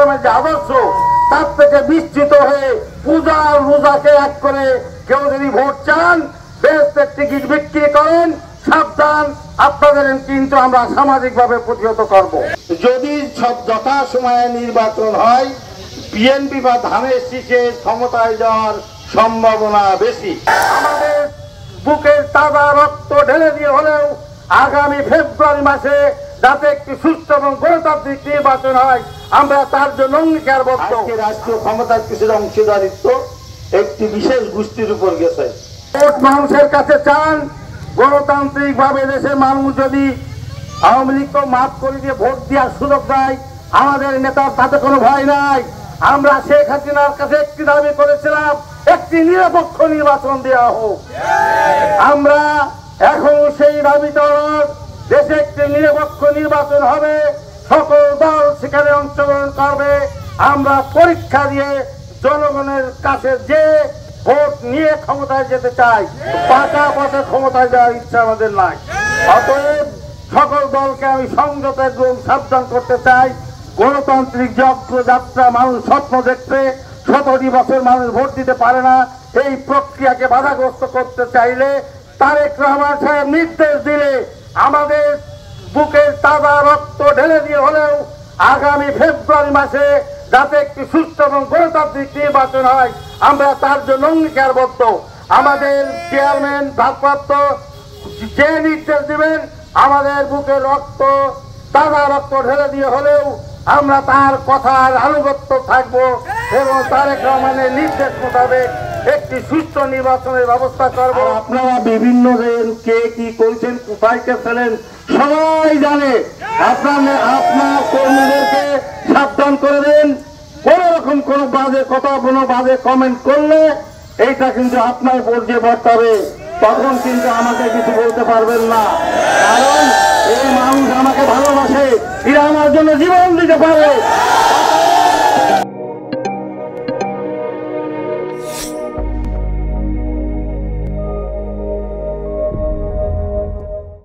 ইসলামের যে আদর্শ তার থেকে বিস্তৃত হয়ে পূজা রোজাকে এক করে কেউ যদি ভোট চান বেহেশতের টিকিট বিক্রি করেন সাবধান, আপনাদের কিন্তু আমরা সামাজিকভাবে প্রতিহত করব। যদি যথাসময়ে নির্বাচন হয় বিএনপি বা ধানের শীষে ক্ষমতায় যাওয়ার সম্ভাবনা বেশি। আমাদের বুকের তাজা রক্ত ঢেলে দিয়ে হলেও আগামী ফেব্রুয়ারি মাসে যাতে একটি সুস্থ এবং গণতান্ত্রিক নির্বাচন হয় আমরা তার জন্য অঙ্গীকারবদ্ধ। রাষ্ট্রীয় ক্ষমতার কিছু অংশীদারিত্ব একটি বিশেষ গোষ্ঠীর উপর গেছে। ভোট মানুষের কাছে চান, গণতান্ত্রিক ভাবে দেশের মানুষ যদি আওয়ামী লীগকে মাফ করে দিয়ে ভোট দেওয়ার সুযোগ দেয় আমাদের নেতার তাতে কোনো ভয় নাই। আমরা শেখ হাসিনার কাছে একটি দাবি করেছিলাম, একটি নিরপেক্ষ নির্বাচন দেওয়া হোক। আমরা এখন সেই দাবিটা দেশে একটি নিরপেক্ষ নির্বাচন হবে, সকল দল সেখানে অংশগ্রহণ করবে। আমরা পরীক্ষা দিয়ে জনগণের কাছে যে ভোট নিয়ে ক্ষমতায় যেতে চাই, পাকা পথে ক্ষমতায় যাওয়ার ইচ্ছা আমাদের নাই। অতএব সকল দলকে আমি সংযত এবং সাবধান করতে চাই। গণতান্ত্রিক যাত্রা মানুষ স্বপ্ন দেখছে, 17 বছর মানুষ ভোট দিতে পারে না। এই প্রক্রিয়াকে বাধাগ্রস্ত করতে চাইলে তারেক রহমান সাহেব নির্দেশ দিলে আমাদের বুকের তাজা রক্ত ঢেলে দিয়ে হলেও আগামী ফেব্রুয়ারি মাসে যাতে একটি সুস্থ এবং গণতান্ত্রিক নির্বাচন হয় আমরা তার জন্য অঙ্গীকারবদ্ধ। আমাদের চেয়ারম্যান ভারপ্রাপ্ত যে নির্দেশ দিবেন আমাদের বুকের রক্ত তাজা রক্ত ঢেলে দিয়ে হলেও আমরা তার কথার আনুগত্য থাকবো এবং তারেক রহমানের নির্দেশ মোতাবেক একটি সুস্থ নির্বাচনের ব্যবস্থা করবো। আপনারা বিভিন্ন কে কি করছেন, কোথায় গেছিলেন সবাই জানে। আপনার কর্মীদেরকে সাবধান করে দেন, কোন রকম কোন বাজে কথা কোনো বাজে কমেন্ট করলে এইটা কিন্তু আপনার পর্যায়ে বর্তাবে, তখন কিন্তু আমাকে কিছু বলতে পারবেন না। কারণ এই মানুষ আমাকে ভালোবাসে, এরা আমার জন্য জীবন দিতে পারে।